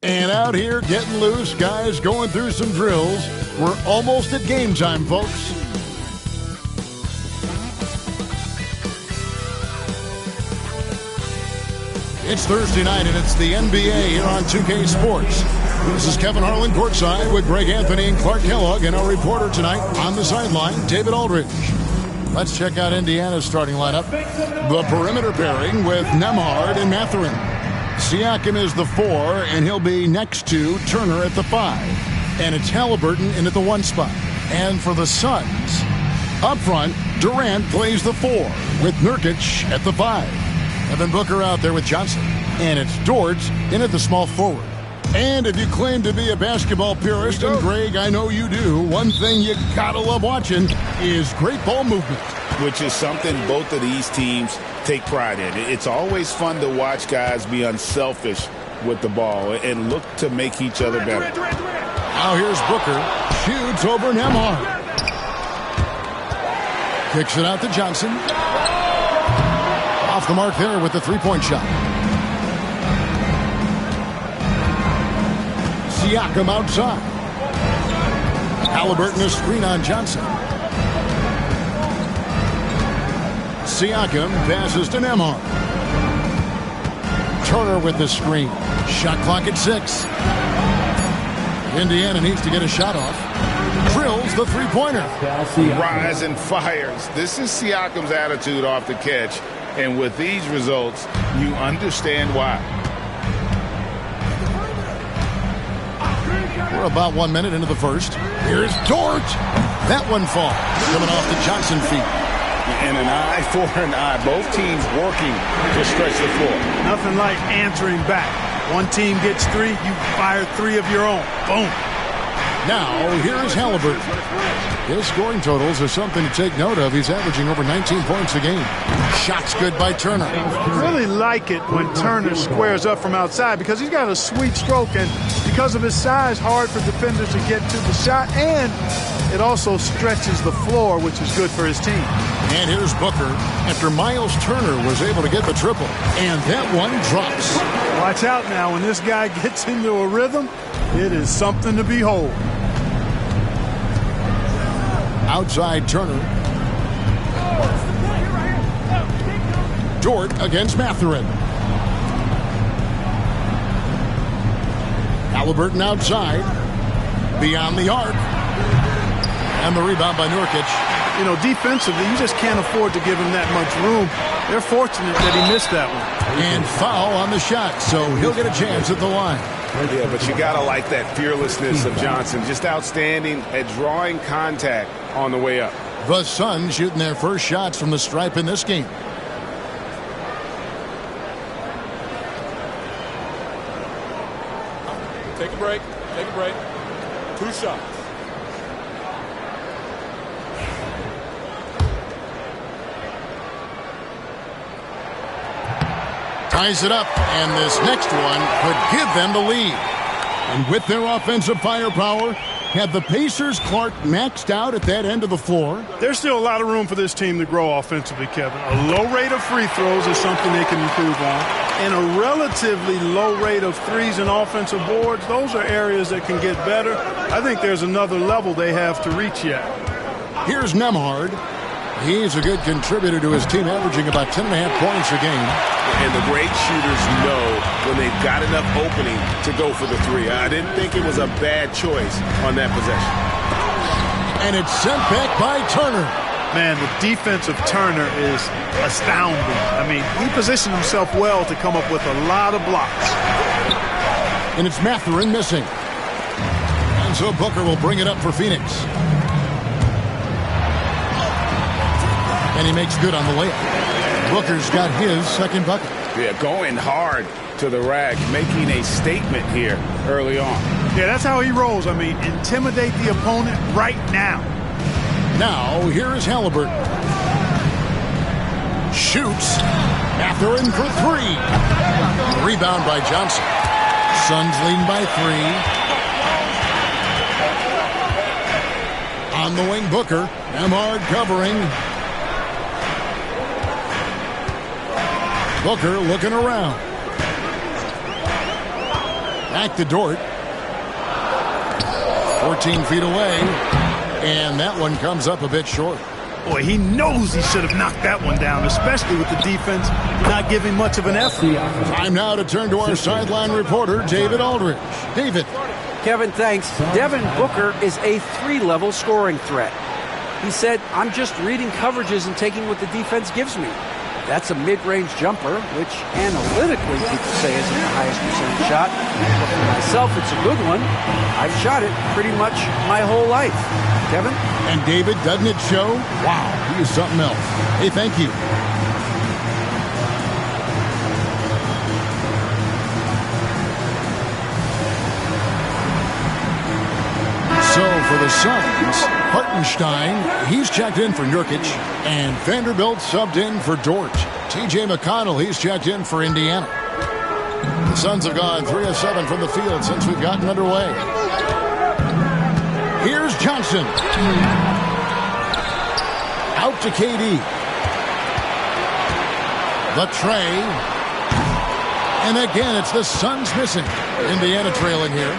And out here getting loose, guys going through some drills. We're almost at game time, folks. It's Thursday night, and it's the NBA here on 2K Sports. This is Kevin Harlan courtside with Greg Anthony and Clark Kellogg, and our reporter tonight on the sideline, David Aldridge. Let's check out Indiana's starting lineup. The perimeter pairing with Nembhard and Mathurin. Siakam is the 4, and he'll be next to Turner at the 5. And it's Halliburton in at the 1 spot. And for the Suns, up front, Durant plays the 4 with Nurkic at the 5. Devin Booker out there with Johnson. And it's Dort in at the small forward. And if you claim to be a basketball purist, and Greg, I know you do, one thing you gotta love watching is great ball movement. Which is something both of these teams take pride in. It's always fun to watch guys be unselfish with the ball and look to make each other better. Now here's Booker. Shoots over Nembhard. Kicks it out to Johnson. Off the mark there with the three-point shot. Siakam outside. Halliburton a screen on Johnson. Siakam passes to Nembhard. Turner with the screen. Shot clock at 6. Indiana needs to get a shot off. Drills the three-pointer. Rise and fires. This is Siakam's attitude off the catch. And with these results, you understand why. We're about 1 minute into the first. Here's Dort. That one falls. Coming off the Johnson feet. And an eye for an eye. Both teams working to stretch the floor. Nothing like answering back. One team gets 3, you fire 3 of your own. Boom. Now, here's Halliburton. His scoring totals are something to take note of. He's averaging over 19 points a game. Shots good by Turner. I really like it when Turner squares up from outside because he's got a sweet stroke, and because of his size, hard for defenders to get to the shot, and it also stretches the floor, which is good for his team. And here's Booker after Miles Turner was able to get the triple. And that one drops. Watch out now. When this guy gets into a rhythm, it is something to behold. Outside Turner. Dort against Mathurin. Halliburton outside. Beyond the arc. And the rebound by Nurkic. You know, defensively, you just can't afford to give him that much room. They're fortunate that he missed that one. And foul on the shot, so he'll get a chance at the line. Yeah, but you got to like that fearlessness of Johnson. Just outstanding at drawing contact on the way up. The Suns shooting their first shots from the stripe in this game. Take a break. Take a break. 2 shots. Ties it up, and this next one could give them the lead. And with their offensive firepower, have the Pacers, Clark, maxed out at that end of the floor? There's still a lot of room for this team to grow offensively, Kevin. A low rate of free throws is something they can improve on. And a relatively low rate of threes and offensive boards, those are areas that can get better. I think there's another level they have to reach yet. Here's Nembhard. He's a good contributor to his team, averaging about 10.5 points a game. And the great shooters know when they've got enough opening to go for the 3. I didn't think it was a bad choice on that possession. And it's sent back by Turner. Man, the defense of Turner is astounding. I mean, he positioned himself well to come up with a lot of blocks. And it's Mathurin missing. And so Booker will bring it up for Phoenix. And he makes good on the layup. Booker's got his second bucket. Yeah, going hard to the rack, making a statement here early on. Yeah, that's how he rolls. I mean, intimidate the opponent right now. Now, here is Halliburton. Shoots. Mathurin for 3. Rebound by Johnson. Suns leading by 3. On the wing, Booker. Nembhard covering. Booker looking around. Back to Dort. 14 feet away. And that one comes up a bit short. Boy, he knows he should have knocked that one down, especially with the defense not giving much of an effort. Time now to turn to our sideline reporter, David Aldridge. David. Kevin, thanks. Devin Booker is a 3-level scoring threat. He said, I'm just reading coverages and taking what the defense gives me. That's a mid-range jumper, which analytically people say isn't the highest percentage shot. But for myself, it's a good one. I've shot it pretty much my whole life. Kevin? And David, doesn't it show? Wow, he is something else. Hey, thank you. So for the Suns, Hartenstein, he's checked in for Nurkic, and Vanderbilt subbed in for Dort. T.J. McConnell, he's checked in for Indiana. The Suns have gone 3 of 7 from the field since we've gotten underway. Here's Johnson. Out to KD. The tray. And again, it's the Suns missing. Indiana trailing here.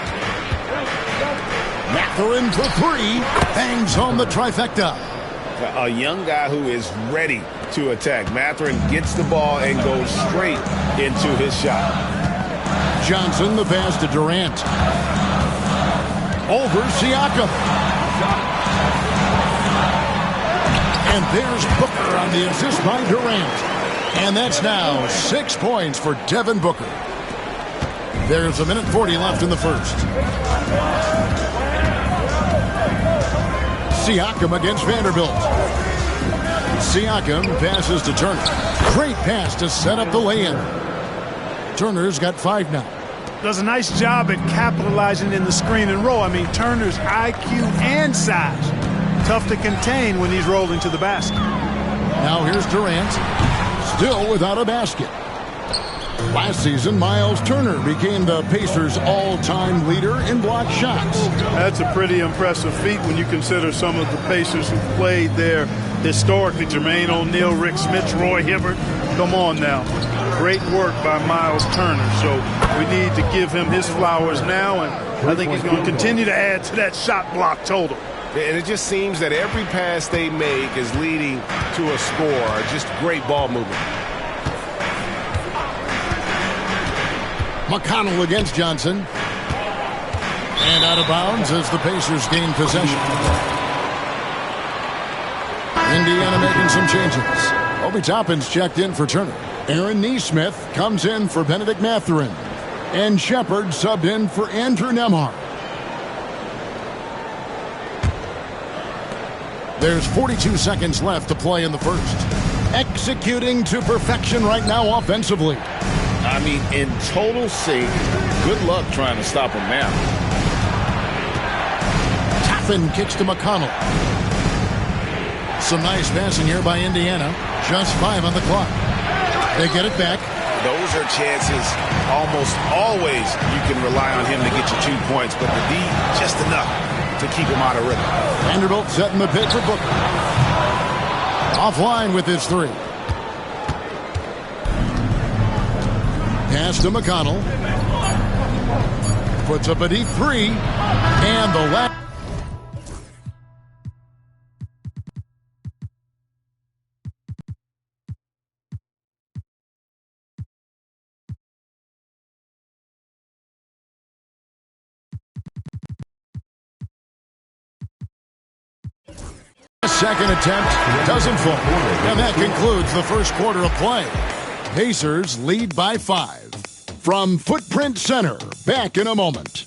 Mathurin for 3. Bangs home the trifecta. A young guy who is ready to attack. Mathurin gets the ball and goes straight into his shot. Johnson, the pass to Durant. Over Siakam. And there's Booker on the assist by Durant. And that's now 6 points for Devin Booker. There's 1:40 left in the first. Siakam against Vanderbilt. Siakam passes to Turner. Great pass to set up the lay-in. Turner's got 5 now. Does a nice job at capitalizing in the screen and roll. I mean, Turner's IQ and size. Tough to contain when he's rolling to the basket. Now here's Durant. Still without a basket. Last season, Miles Turner became the Pacers' all-time leader in block shots. That's a pretty impressive feat when you consider some of the Pacers who played there historically. Jermaine O'Neal, Rick Smith, Roy Hibbert. Come on now. Great work by Miles Turner. So we need to give him his flowers now, and I think he's going to continue to add to that shot block total. And it just seems that every pass they make is leading to a score. Just great ball movement. McConnell against Johnson. And out of bounds as the Pacers gain possession. Indiana making some changes. Obi Toppin's checked in for Turner. Aaron Nesmith comes in for Benedict Mathurin. And Shepard subbed in for Andrew Nembhard. There's 42 seconds left to play in the first. Executing to perfection right now offensively. I mean, in total sync. Good luck trying to stop him now. Toppin kicks to McConnell. Some nice passing here by Indiana. Just 5 on the clock. They get it back. Those are chances almost always you can rely on him to get you 2 points, but the D, just enough to keep him out of rhythm. Vanderbilt setting the pick for Booker. Offline with his 3. Pass to McConnell. Puts up a deep 3. And the last. Second attempt doesn't fall. And that concludes the first quarter of play. Pacers lead by 5. From Footprint Center, back in a moment.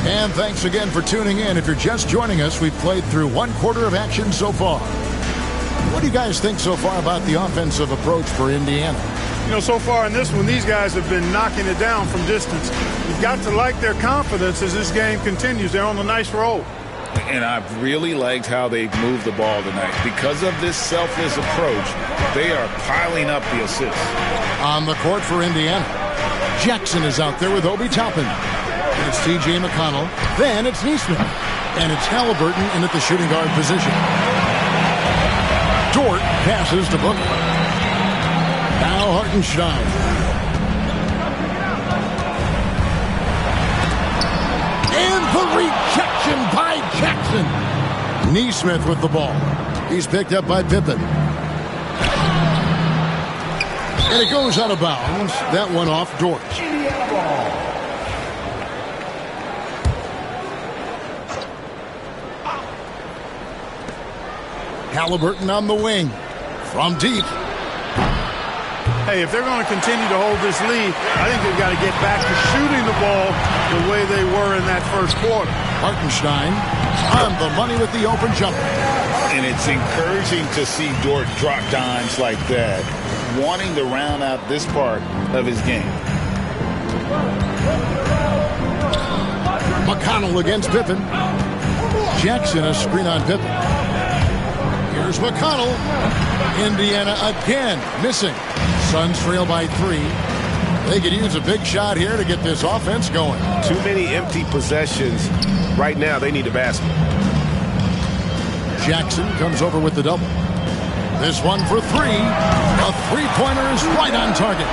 And thanks again for tuning in. If you're just joining us, we've played through 1 quarter of action so far. What do you guys think so far about the offensive approach for Indiana? You know, so far in this one, these guys have been knocking it down from distance. You've got to like their confidence as this game continues. They're on a nice roll. And I've really liked how they've moved the ball tonight. Because of this selfless approach, they are piling up the assists. On the court for Indiana, Jackson is out there with Obi Toppin. It's T.J. McConnell. Then it's Neesmith. And it's Halliburton in at the shooting guard position. Dort passes to Booker. Now Hartenstein. And the rejection by Jackson. Neesmith with the ball. He's picked up by Pippen. And it goes out of bounds. That one off Dort. Halliburton on the wing. From deep. Hey, if they're going to continue to hold this lead, I think they've got to get back to shooting the ball the way they were in that first quarter. Hartenstein on the money with the open jumper. And it's encouraging to see Dort drop dimes like that, wanting to round out this part of his game. McConnell against Pippen. Jackson a screen on Pippen. Here's McConnell. Indiana again missing. Suns trail by 3. They could use a big shot here to get this offense going. Too many empty possessions. Right now, they need a basket. Jackson comes over with the double. This one for 3. A three-pointer is right on target.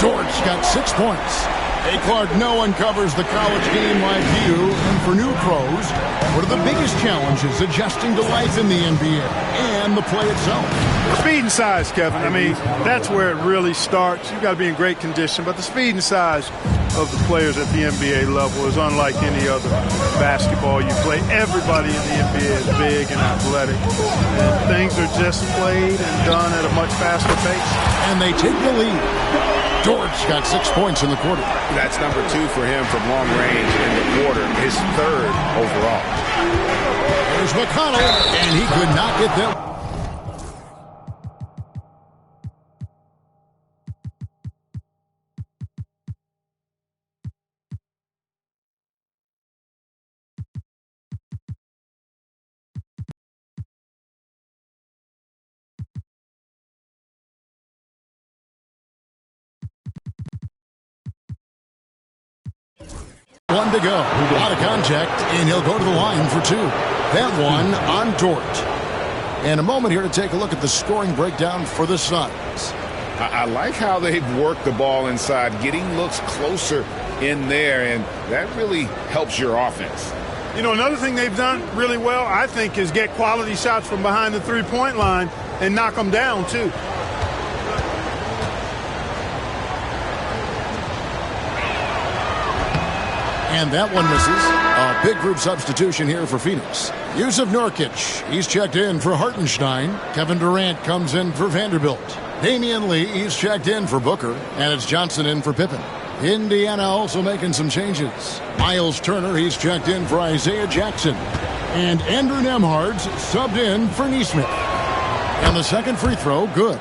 Dort's got 6 points. Hey, Clark, no one covers the college game like you. And for new pros, what are the biggest challenges adjusting to life in the NBA and the play itself? Speed and size, Kevin. I mean, that's where it really starts. You've got to be in great condition. But the speed and size of the players at the NBA level is unlike any other basketball you play. Everybody in the NBA is big and athletic. And things are just played and done at a much faster pace. And they take the lead. Dort's got 6 points in the quarter. That's number 2 for him from long range in the quarter, his 3rd overall. There's McConnell, and he could not get them. One to go. A lot of contact, and he'll go to the line for 2. That one on Dort. And a moment here to take a look at the scoring breakdown for the Suns. I like how they've worked the ball inside, getting looks closer in there, and that really helps your offense. You know, another thing they've done really well, I think, is get quality shots from behind the three-point line and knock them down, too. And that one misses. A big group substitution here for Phoenix. Yusuf Nurkic, he's checked in for Hartenstein. Kevin Durant comes in for Vanderbilt. Damian Lee, he's checked in for Booker. And it's Johnson in for Pippen. Indiana also making some changes. Miles Turner, he's checked in for Isaiah Jackson. And Andrew Nembhard's subbed in for Neesmith. And the second free throw, good.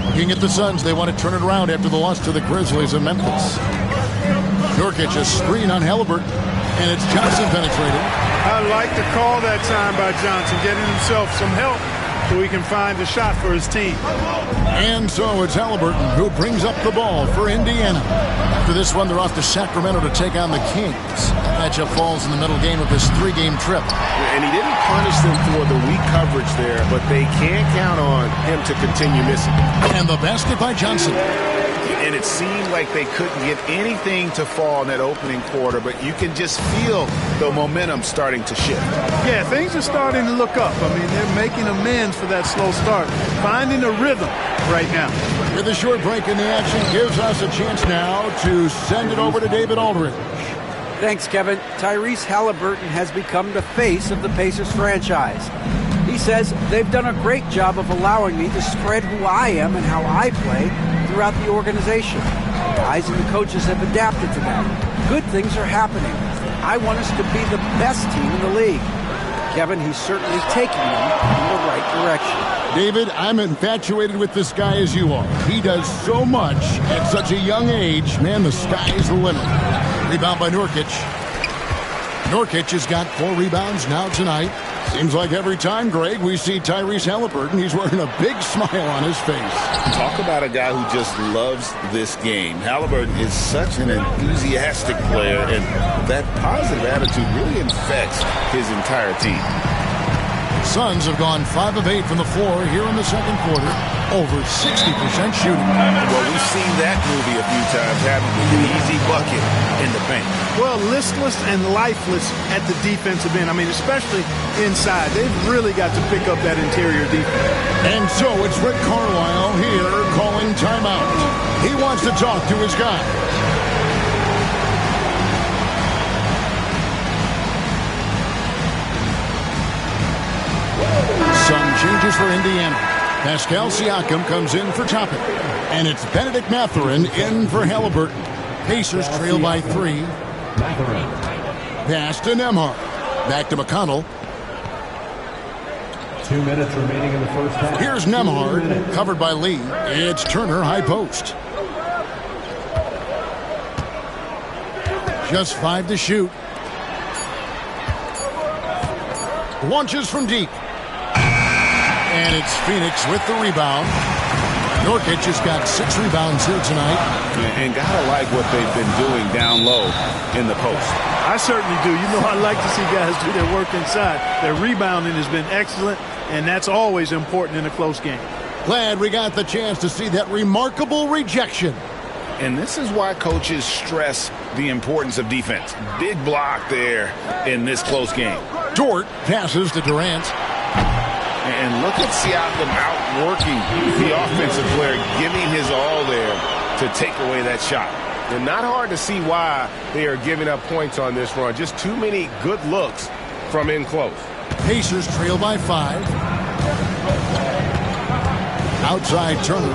Looking at the Suns, they want to turn it around after the loss to the Grizzlies in Memphis. Nurkic a screen on Halliburton, and it's Johnson penetrating. I like the call that time by Johnson, getting himself some help so he can find a shot for his team. And so it's Halliburton who brings up the ball for Indiana. After this one, they're off to Sacramento to take on the Kings. Matchup falls in the middle game of this 3-game trip. And he didn't punish them for the weak coverage there, but they can't count on him to continue missing. And the basket by Johnson. And it seemed like they couldn't get anything to fall in that opening quarter, but you can just feel the momentum starting to shift. Yeah, things are starting to look up. I mean, they're making amends for that slow start, finding a rhythm right now. With a short break in the action, gives us a chance now to send it over to David Aldridge. Thanks, Kevin. Tyrese Halliburton has become the face of the Pacers franchise. He says they've done a great job of allowing me to spread who I am and how I play throughout the organization. The guys and the coaches have adapted to that. Good things are happening. I want us to be the best team in the league. Kevin, he's certainly taking them in the right direction. David, I'm infatuated with this guy as you are. He does so much at such a young age. Man, the sky is the limit. Rebound by Nurkic. Nurkic has got 4 rebounds now tonight. Seems like every time, Greg, we see Tyrese Halliburton, he's wearing a big smile on his face. Talk about a guy who just loves this game. Halliburton is such an enthusiastic player, and that positive attitude really infects his entire team. Suns have gone 5 of 8 from the floor here in the second quarter. Over 60% shooting. Well, we've seen that movie a few times, haven't we? An easy bucket in the paint. Well, listless and lifeless at the defensive end. I mean, especially inside. They've really got to pick up that interior defense. And so it's Rick Carlisle here calling timeout. He wants to talk to his guy. Some changes for Indiana. Pascal Siakam comes in for Toppin. And it's Benedict Mathurin in for Halliburton. Pacers trail by 3. Pass to Nembhard. Back to McConnell. 2 minutes remaining in the first half. Here's Nembhard, covered by Lee. It's Turner, high post. Just 5 to shoot. Launches from deep. And it's Phoenix with the rebound. Nurkic has got 6 rebounds here tonight. And gotta like what they've been doing down low in the post. I certainly do. You know, I like to see guys do their work inside. Their rebounding has been excellent, and that's always important in a close game. Glad we got the chance to see that remarkable rejection. And this is why coaches stress the importance of defense. Big block there in this close game. Dort passes to Durant. And look at Siakam outworking the offensive player, giving his all there to take away that shot. And not hard to see why they are giving up points on this run. Just too many good looks from in close. Pacers trail by 5. Outside Turner.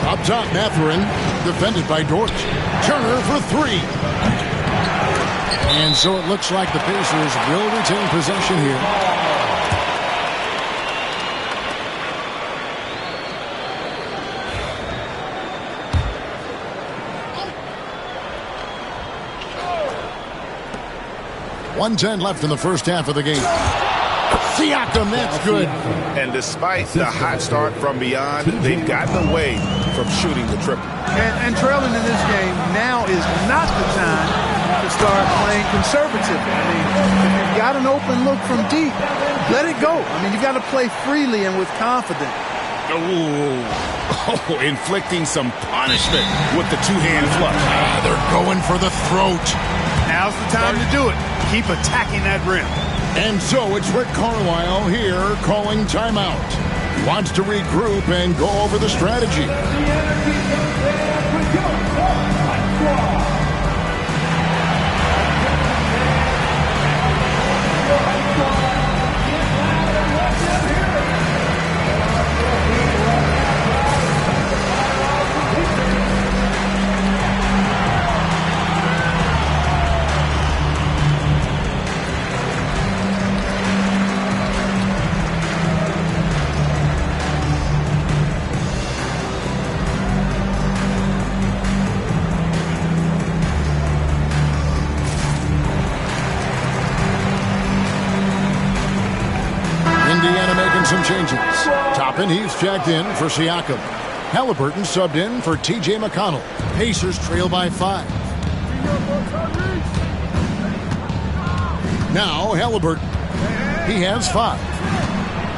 Up top, Mathurin, defended by Dort. Turner for 3. And so it looks like the Pacers will retain possession here. .110 left in the first half of the game. Siakam, that's good. And despite the hot start from beyond, they've gotten away from shooting the triple. And trailing in this game now is not the time to start playing conservatively. I mean, if you've got an open look from deep, let it go. I mean, you've got to play freely and with confidence. Oh, inflicting some punishment with the two-hand flush. They're going for the throat. Now's the time to do it. Keep attacking that rim. And so it's Rick Carlisle here calling timeout. Wants to regroup and go over the strategy. Indiana making some changes. Toppin, he's checked in for Siakam. Halliburton subbed in for T.J. McConnell. Pacers trail by 5. Now Halliburton. He has 5.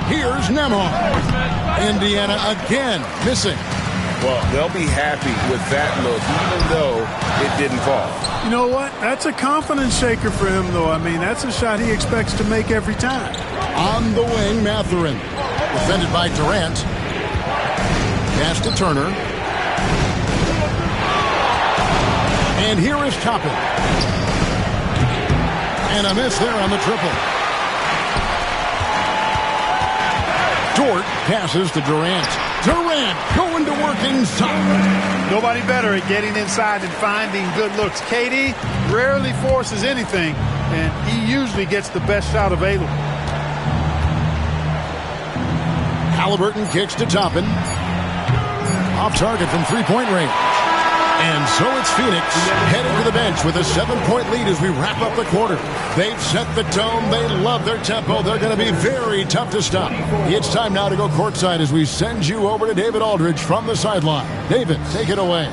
Here's Nembhard. Indiana again missing. Well, they'll be happy with that look, even though it didn't fall. You know what? That's a confidence shaker for him, though. I mean, that's a shot he expects to make every time. On the wing, Mathurin. Defended by Durant. Pass to Turner. And here is Toppin. And a miss there on the triple. Dort passes to Durant. Durant going to work inside. Nobody better at getting inside and finding good looks. KD rarely forces anything, and he usually gets the best shot available. Halliburton kicks to Toppin. Off target from three-point range. And so it's Phoenix heading to the bench with a 7-point lead as we wrap up the quarter. They've set the tone. They love their tempo. They're going to be very tough to stop. It's time now to go courtside as we send you over to David Aldridge from the sideline. David, take it away.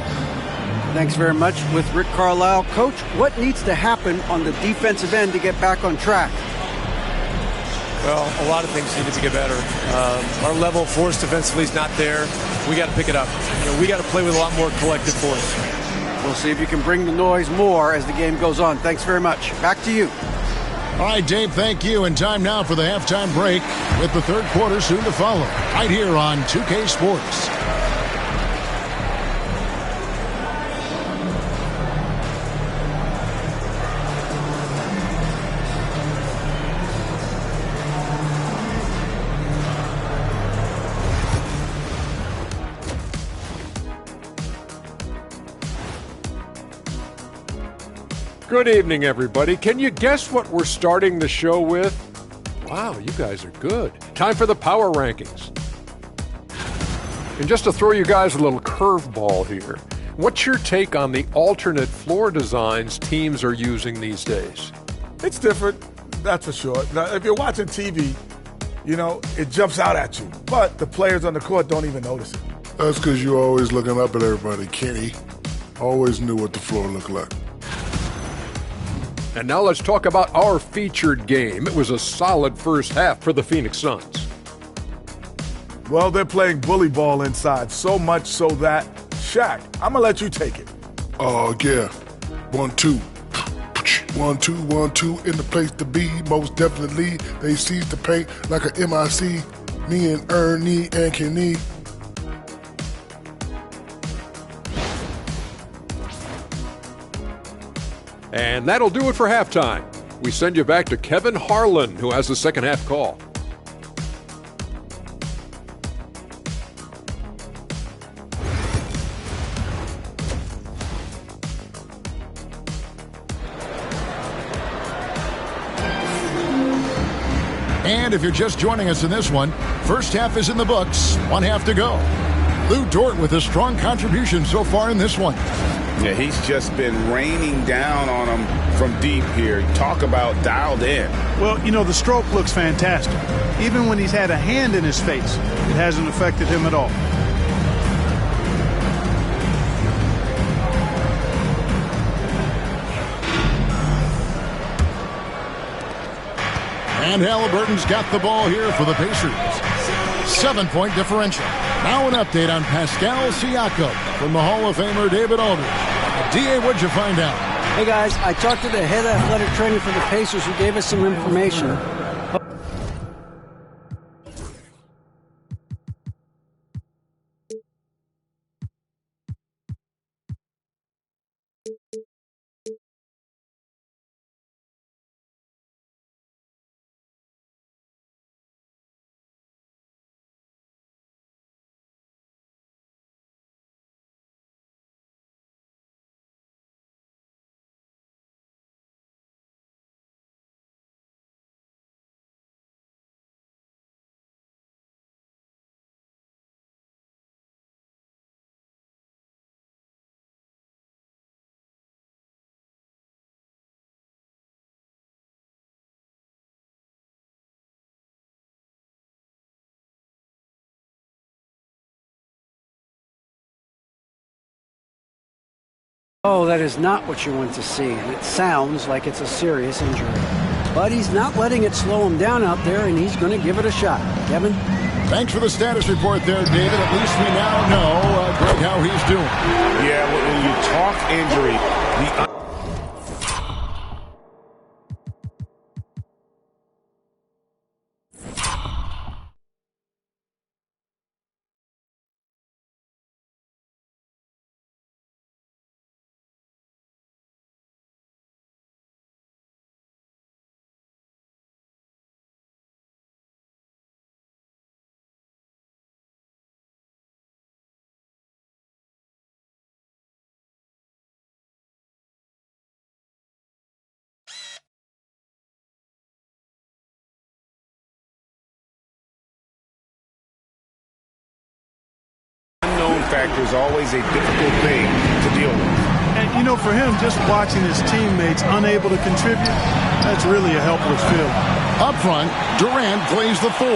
Thanks very much with Rick Carlisle. Coach, what needs to happen on the defensive end to get back on track? Well, a lot of things need to get better. Our level of force defensively is not there. We got to pick it up. We got to play with a lot more collective force. We'll see if you can bring the noise more as the game goes on. Thanks very much. Back to you. All right, Dave, thank you. And time now for the halftime break with the third quarter soon to follow right here on 2K Sports. Good evening, everybody. Can you guess what we're starting the show with? Wow, you guys are good. Time for the power rankings. And just to throw you guys a little curveball here, what's your take on the alternate floor designs teams are using these days? It's different, that's for sure. Now, if you're watching TV, it jumps out at you. But the players on the court don't even notice it. That's because you're always looking up at everybody, Kenny. Always knew what the floor looked like. And now let's talk about our featured game. It was a solid first half for the Phoenix Suns. Well, they're playing bully ball inside, so much so that, Shaq, I'm going to let you take it. Oh, yeah. 1-2. 1-2, 1-2, in the place to be, most definitely. They seize the paint like a MIC. Me and Ernie and Kenny. And that'll do it for halftime. We send you back to Kevin Harlan, who has the second half call. And if you're just joining us in this one, first half is in the books, one half to go. Lou Dort with a strong contribution so far in this one. Yeah, he's just been raining down on him from deep here. Talk about dialed in. Well, the stroke looks fantastic. Even when he's had a hand in his face, it hasn't affected him at all. And Halliburton's got the ball here for the Pacers. 7-point differential. Now an update on Pascal Siakam from the Hall of Famer David Aldridge. D.A., what'd you find out? Hey, guys, I talked to the head athletic trainer for the Pacers who gave us some information. Oh, that is not what you want to see, and it sounds like it's a serious injury. But he's not letting it slow him down out there, and he's going to give it a shot. Kevin? Thanks for the status report there, David. At least we now know, Greg, how he's doing. Yeah, when you talk injury, the character is always a difficult thing to deal with. And, you know, for him, just watching his teammates unable to contribute, that's really a helpless feeling. Up front, Durant plays the 4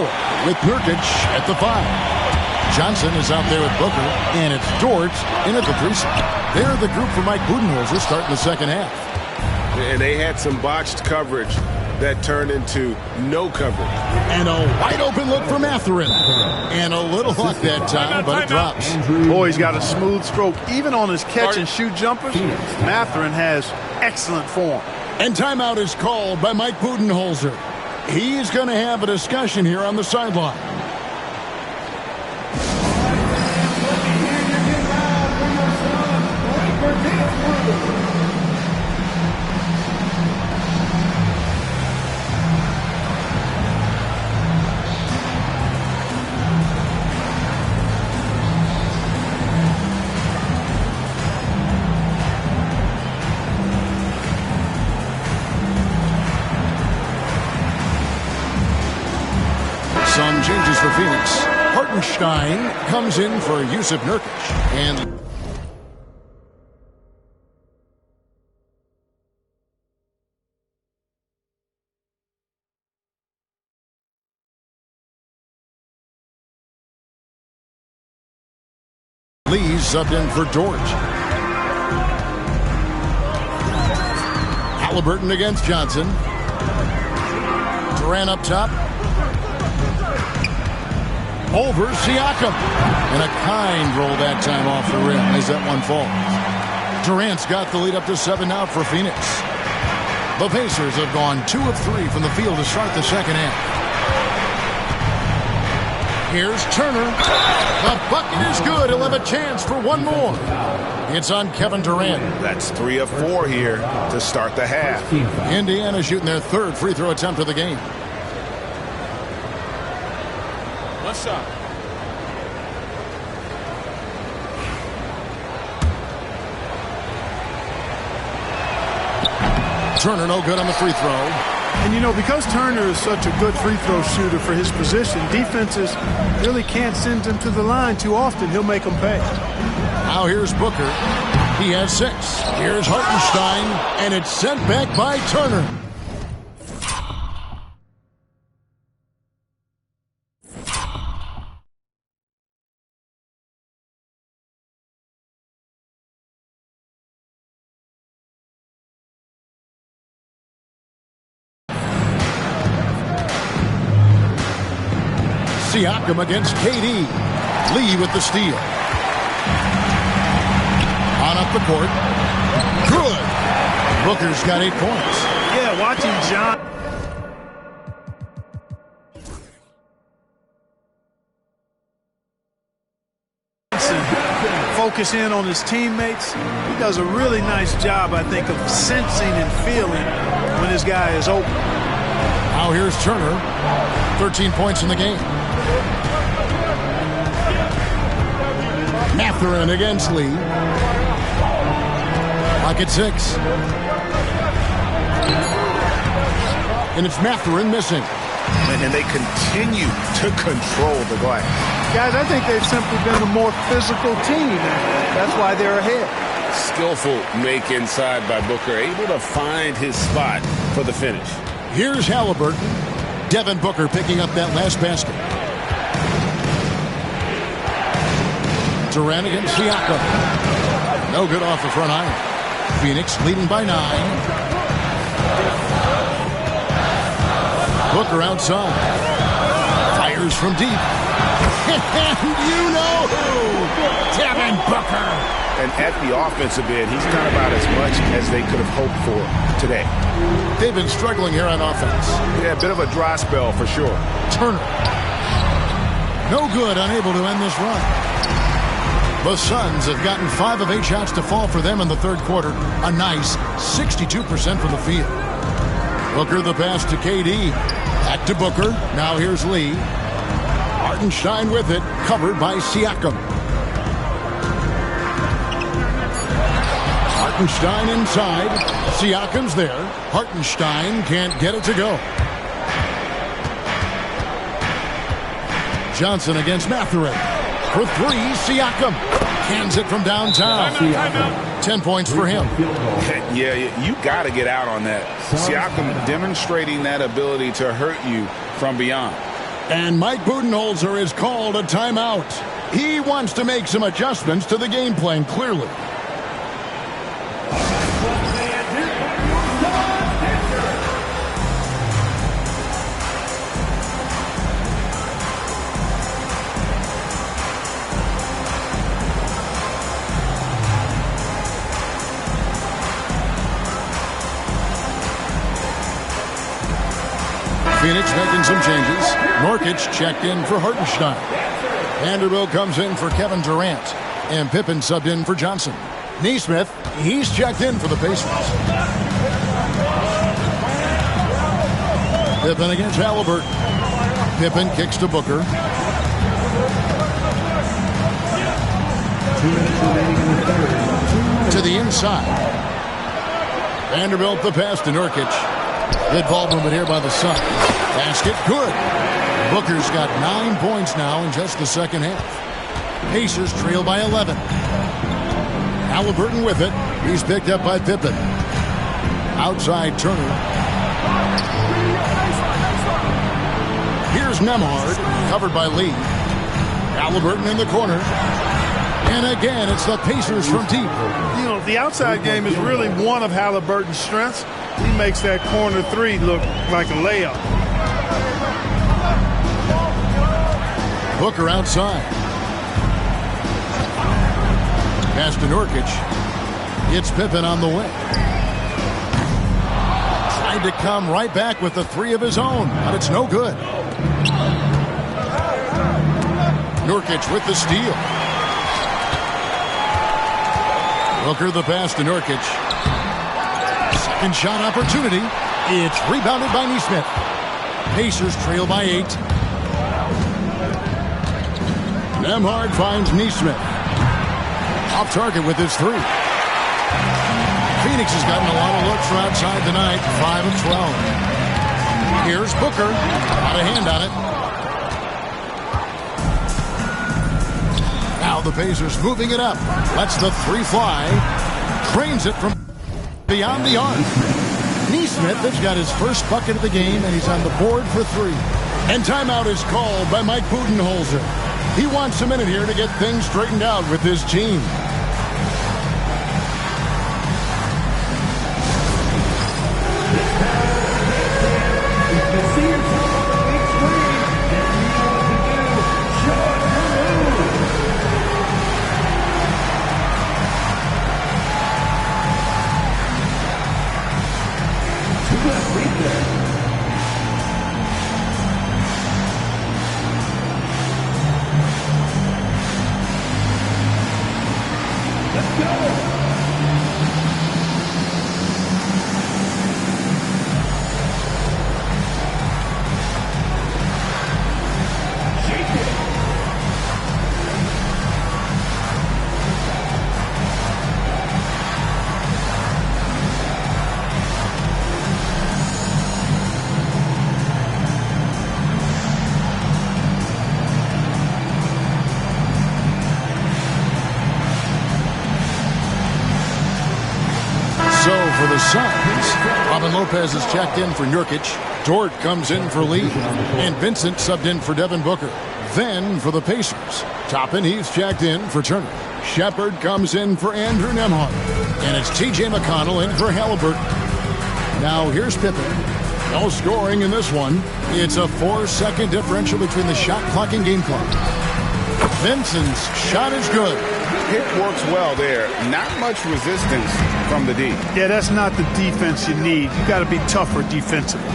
with Nurkic at the 5. Johnson is out there with Booker, and it's George in at the 3 spot. They're the group for Mike Budenholzer starting the second half. And they had some botched coverage that turned into no coverage. And a wide-open look for Mathurin. And a little luck that time, but it drops. Boy, he's got a smooth stroke. Even on his catch-and-shoot jumpers, Mathurin has excellent form. And timeout is called by Mike Budenholzer. He's going to have a discussion here on the sideline. Some changes for Phoenix. Hartenstein comes in for Yusuf Nurkic. And Lee's subbed in for George. Halliburton against Johnson. Durant up top. Over Siakam. And a kind roll that time off the rim as that one falls. Durant's got the lead up to 7 now for Phoenix. The Pacers have gone 2 of 3 from the field to start the second half. Here's Turner. The bucket is good. He'll have a chance for one more. It's on Kevin Durant. That's 3 of 4 here to start the half. Indiana shooting their 3rd free throw attempt of the game. One shot. Turner no good on the free throw. And, you know, because Turner is such a good free throw shooter for his position, defenses really can't send him to the line too often. He'll make them pay. Now here's Booker. He has 6. Here's Hartenstein, and it's sent back by Turner. Siakam against KD. Lee with the steal. On up the court. Good. Booker's got 8 points. Yeah, watching John. Focus in on his teammates. He does a really nice job, I think, of sensing and feeling when his guy is open. Now here's Turner. 13 points in the game. Mathurin against Lee. Pocket 6. And it's Mathurin missing. And they continue to control the glass. Guys, I think they've simply been a more physical team. That's why they're ahead. Skillful make inside by Booker, able to find his spot for the finish. Here's Halliburton. Devin Booker picking up that last basket. Durant against Siakam. No good off the front iron. Phoenix leading by 9. Booker outside. Fires from deep. And you know who? Devin Booker. And at the offensive end, he's done about as much as they could have hoped for today. They've been struggling here on offense. Yeah, a bit of a dry spell for sure. Turner. No good, unable to end this run. The Suns have gotten 5 of 8 shots to fall for them in the 3rd quarter. A nice 62% from the field. Booker the pass to KD. Back to Booker. Now here's Lee. Hartenstein with it. Covered by Siakam. Hartenstein inside. Siakam's there. Hartenstein can't get it to go. Johnson against Mathurin. For three, Siakam. Cans it from downtown. 10 points for him. Yeah, you got to get out on that. Siakam demonstrating that ability to hurt you from beyond. And Mike Budenholzer has called a timeout. He wants to make some adjustments to the game plan, clearly. Phoenix making some changes. Nurkic checked in for Hartenstein. Vanderbilt comes in for Kevin Durant. And Pippen subbed in for Johnson. Nesmith, he's checked in for the Pacers. Pippen against Halliburton. Pippen kicks to Booker. 2 minutes remaining in the third. To the inside. Vanderbilt the pass to Nurkic. Good ball movement here by the Sun. Basket good. Booker's got 9 points now in just the second half. Pacers trail by 11. Halliburton with it. He's picked up by Pippen. Outside Turner. Here's Nembhard, covered by Lee. Halliburton in the corner. And again, it's the Pacers from deep. You know, the outside game is really one of Halliburton's strengths. He makes that corner three look like a layup. Booker outside. Pass to Nurkic. It's Pippen on the wing. Tried to come right back with the three of his own, but it's no good. Nurkic with the steal. Booker the pass to Nurkic. Second shot opportunity. It's rebounded by Nesmith. Pacers trail by 8. Nembhard finds Nesmith. Off target with his three. Phoenix has gotten a lot of looks from outside tonight. 5 of 12. Here's Booker. Got a hand on it. Now the Pacers moving it up. Lets the three fly. Trains it from beyond the arc. Nesmith has got his first bucket of the game, and he's on the board for 3. And timeout is called by Mike Budenholzer. He wants a minute here to get things straightened out with his team. For the Suns, Robin Lopez is checked in for Nurkic. Dort comes in for Lee. And Vincent subbed in for Devin Booker. Then for the Pacers, Toppin, he's checked in for Turner. Shepard comes in for Andrew Nembhard. And it's T.J. McConnell in for Halliburton. Now here's Pippen. No scoring in this one. It's a 4-second differential between the shot clock and game clock. Vincent's shot is good. It works well there. Not much resistance from the D. Yeah, that's not the defense you need. You got to be tougher defensively.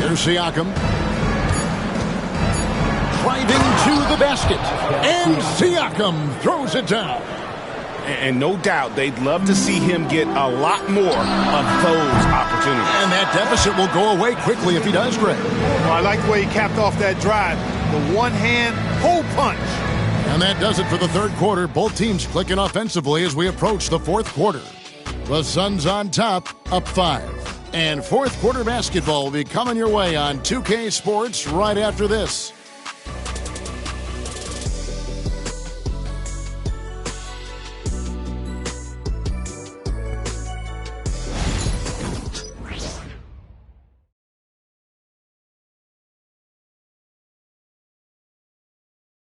Here's Siakam. Driving to the basket. And Siakam throws it down. And no doubt they'd love to see him get a lot more of those opportunities. And that deficit will go away quickly if he does, Greg. Well, I like the way he capped off that drive. The one-hand pull punch. And that does it for the third quarter. Both teams clicking offensively as we approach the fourth quarter. The Suns on top, up 5. And fourth quarter basketball will be coming your way on 2K Sports right after this.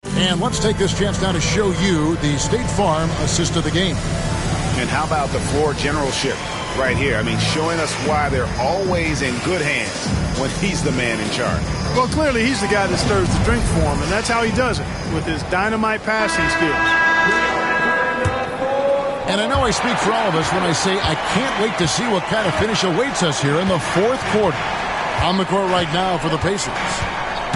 And let's take this chance now to show you the State Farm assist of the game. And how about the floor generalship right here? I mean, showing us why they're always in good hands when he's the man in charge. Well, clearly he's the guy that stirs the drink for him, and that's how he does it, with his dynamite passing skills. And I know I speak for all of us when I say I can't wait to see what kind of finish awaits us here in the fourth quarter. On the court right now for the Pacers,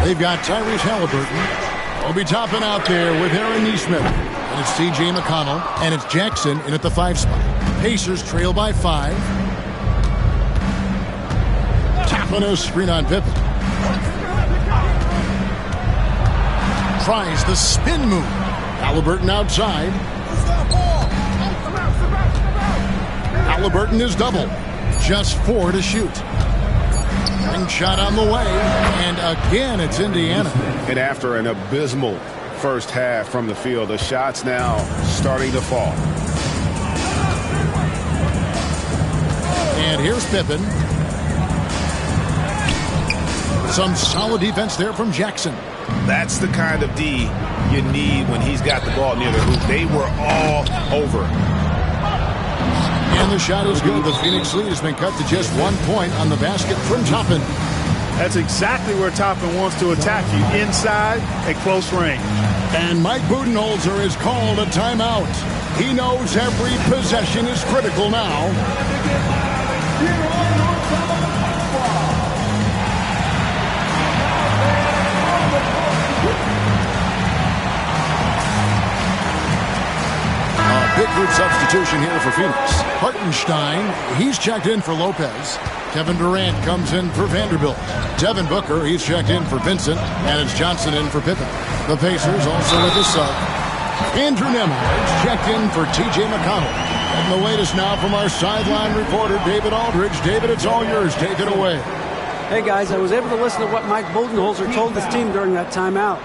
they've got Tyrese Halliburton. Will be topping out there with Aaron Nesmith. And it's C.J. McConnell. And it's Jackson in at the 5 spot. Pacers trail by 5. Tapping a screen on Pippen. Tries the spin move. Halliburton outside. Halliburton is double. Just 4 to shoot. Ring shot on the way, and again it's Indiana. And after an abysmal first half from the field, the shots now starting to fall. And here's Pippen. Some solid defense there from Jackson. That's the kind of D you need when he's got the ball near the hoop. They were all over. And the shot is good. The Phoenix lead has been cut to just 1 point on the basket from Toppin. That's exactly where Toppin wants to attack you, inside at close range. And Mike Budenholzer has called a timeout. He knows every possession is critical now. Big group substitution here for Phoenix. Hartenstein, he's checked in for Lopez. Kevin Durant comes in for Vanderbilt. Devin Booker, he's checked in for Vincent. And it's Johnson in for Pippen. The Pacers also with the sub. Andrew Nembhard's checked in for T.J. McConnell. And the latest now from our sideline reporter, David Aldridge. David, it's all yours. Take it away. Hey, guys, I was able to listen to what Mike Budenholzer told his team during that timeout.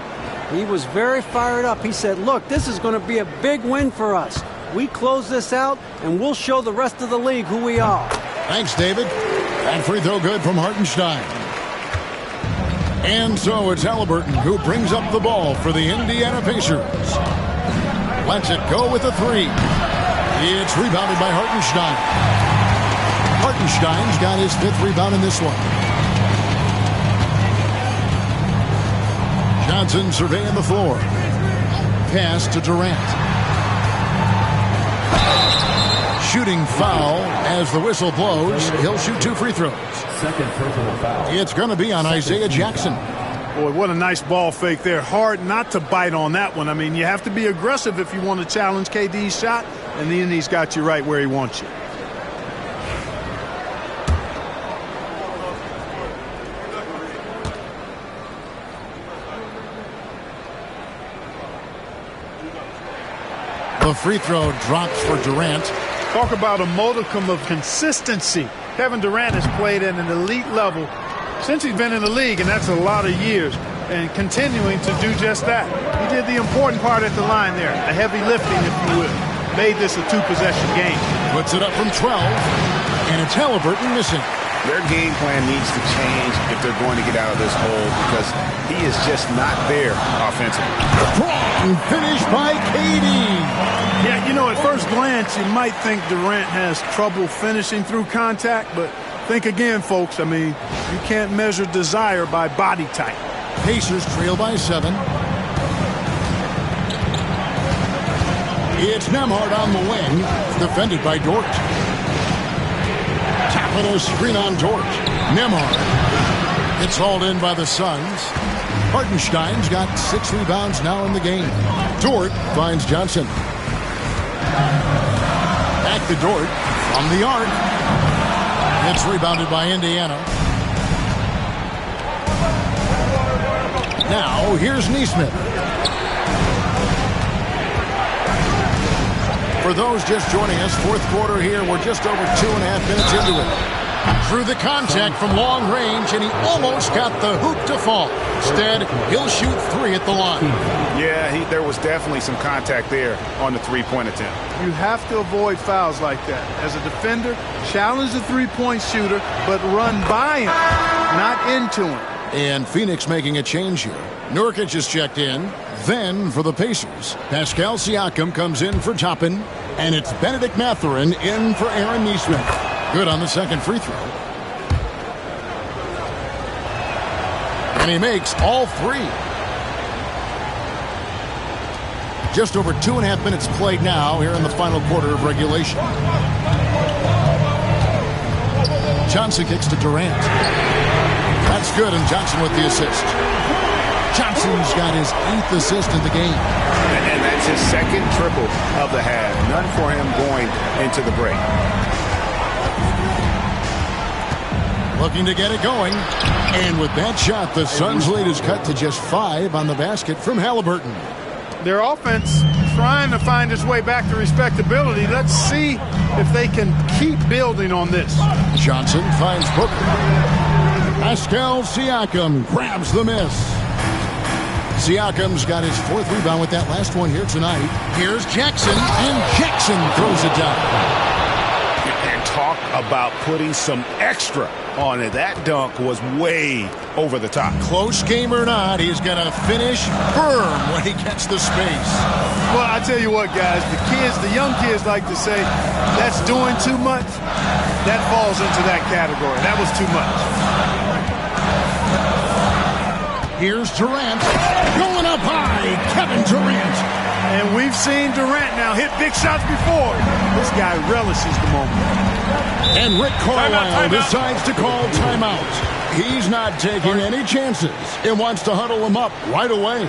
He was very fired up. He said, look, this is going to be a big win for us. We close this out, and we'll show the rest of the league who we are. Thanks, David. And free throw good from Hartenstein. And so it's Halliburton who brings up the ball for the Indiana Pacers. Lets it go with a 3. It's rebounded by Hartenstein. Hartenstein's got his 5th rebound in this one. Johnson surveying the floor. Pass to Durant. Shooting foul as the whistle blows. He'll shoot 2 free throws. Second personal foul. It's going to be on Isaiah Jackson. Boy, what a nice ball fake there. Hard not to bite on that one. I mean, you have to be aggressive if you want to challenge KD's shot, and then he's got you right where he wants you. The free throw drops for Durant. Talk about a modicum of consistency. Kevin Durant has played at an elite level since he's been in the league, and that's a lot of years, and continuing to do just that. He did the important part at the line there, the heavy lifting, if you will. Made this a 2-possession game. Puts it up from 12, and it's Halliburton missing. Their game plan needs to change if they're going to get out of this hole, because he is just not there offensively. Strong finish by KD. Yeah, you know, at first glance, you might think Durant has trouble finishing through contact, but think again, folks. I mean, you can't measure desire by body type. Pacers trail by 7. It's Nembhard on the wing, defended by Dort. Tapping a screen on Dort. Nembhard gets hauled in by the Suns. Hartenstein's got 6 rebounds now in the game. Dort finds Johnson. Back to Dort from the arc. It's rebounded by Indiana. Now here's Nesmith. For those just joining us, fourth quarter here. We're just over 2.5 minutes into it. Through the contact from long range, and he almost got the hoop to fall. Instead, he'll shoot 3 at the line. Yeah, there was definitely some contact there on the three-point attempt. You have to avoid fouls like that. As a defender, challenge the three-point shooter, but run by him, not into him. And Phoenix making a change here. Nurkic is checked in. Then for the Pacers, Pascal Siakam comes in for Toppin, and it's Benedict Mathurin in for Aaron Nesmith. Good on the second free throw. And he makes all 3. Just over 2.5 minutes played now here in the final quarter of regulation. Johnson kicks to Durant. That's good, and Johnson with the assist. Johnson's got his 8th assist in the game. And that's his second triple of the half. None for him going into the break. Looking to get it going. And with that shot, the Suns' lead is cut to just 5 on the basket from Halliburton. Their offense trying to find its way back to respectability. Let's see if they can keep building on this. Johnson finds Booker. Pascal Siakam grabs the miss. Siakam's got his 4th rebound with that last one here tonight. Here's Jackson, and Jackson throws it down. And talk about putting some extra on it. That dunk was way over the top. Close game or not, he's going to finish firm when he gets the space. Well, I tell you what, guys, the young kids like to say, that's doing too much. That falls into that category. That was too much. Here's Durant. Going up high, Kevin Durant. And we've seen Durant now hit big shots before. This guy relishes the moment. And Rick Carlisle decides to call timeout. He's not taking any chances and wants to huddle him up right away.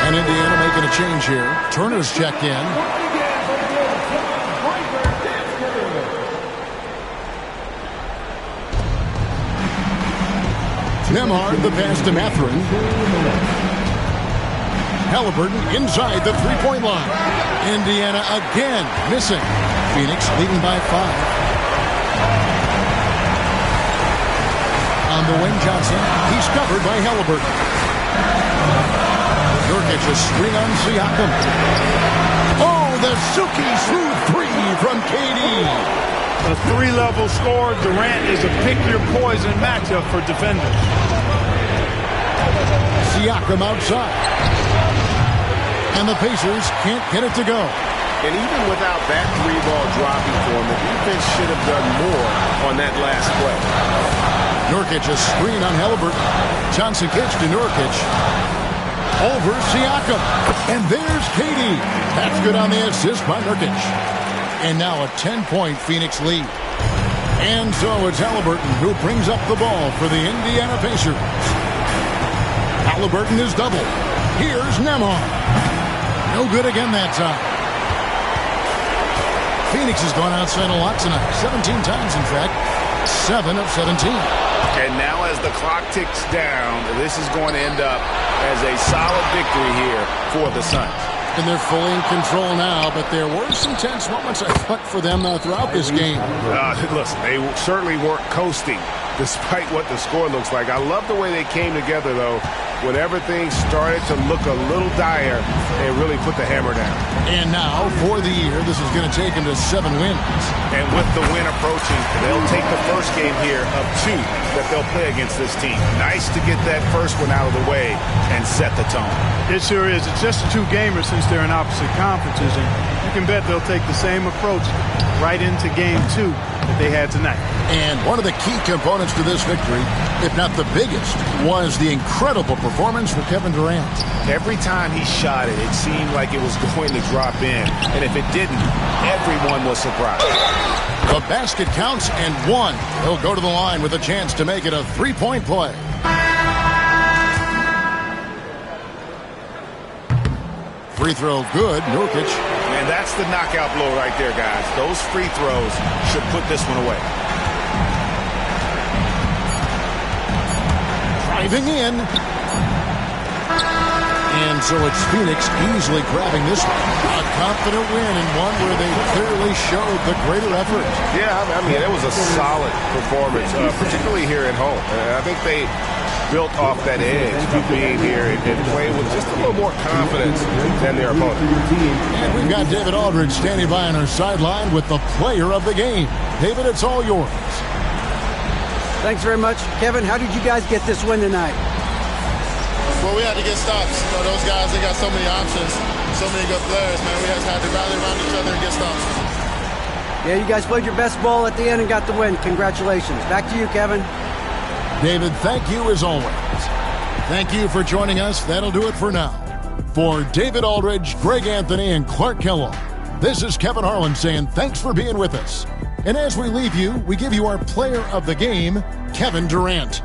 And Indiana making a change here. Turner's checked in. Nembhard the pass to Mathurin. Halliburton inside the three-point line. Indiana again missing. Phoenix leading by 5. On the wing, Johnson. He's covered by Halliburton. Nurkic a screen on Siakam. Oh, the Suki smooth 3 from KD. A 3-level scorer, Durant is a pick-your-poison matchup for defenders. Siakam outside. And the Pacers can't get it to go. And even without that 3-ball dropping for him, the defense should have done more on that last play. Nurkic a screen on Halliburton. Johnson kicks to Nurkic. Over Siakam. And there's KD. That's good on the assist by Nurkic. And now a 10-point Phoenix lead. And so it's Halliburton who brings up the ball for the Indiana Pacers. Halliburton is doubled. Here's Nembhard. No good again that time. Phoenix has gone outside a lot tonight. 17 times, in fact. 7 of 17. And now as the clock ticks down, this is going to end up as a solid victory here for the Suns. And they're fully in control now, but there were some tense moments, I thought, for them throughout this game. Listen, they certainly weren't coasting despite what the score looks like. I love the way they came together, though, when everything started to look a little dire and really put the hammer down. And now, for the year, this is going to take them to 7 wins. And with the win approaching, they'll take the first game here of 2 that they'll play against this team. Nice to get that first one out of the way and set the tone. It sure is. It's just a 2-gamer since they're in opposite conferences, and you can bet they'll take the same approach right into game 2 that they had tonight. And one of the key components to this victory, if not the biggest, was the incredible performance for Kevin Durant. Every time he shot it, it seemed like it was going to drop in. And if it didn't, everyone was surprised. The basket counts and 1. He'll go to the line with a chance to make it a 3-point play. Free throw good, Nurkic. And that's the knockout blow right there, guys. Those free throws should put this one away. driving in. And so it's Phoenix easily grabbing this one. A confident win and one where they clearly showed the greater effort. Yeah, I mean, it was a solid performance, particularly here at home. I think they built off that edge of being here and playing with just a little more confidence than their opponent. And we've got David Aldridge standing by on our sideline with the player of the game. David, it's all yours. Thanks very much. Kevin, how did you guys get this win tonight? Well, we had to get stops. You know, those guys, they got so many options, so many good players, man. We just had to rally around each other and get stops. Yeah, you guys played your best ball at the end and got the win. Congratulations. Back to you, Kevin. David, thank you as always. Thank you for joining us. That'll do it for now. For David Aldridge, Greg Anthony, and Clark Kellogg, this is Kevin Harlan saying thanks for being with us. And as we leave you, we give you our player of the game, Kevin Durant.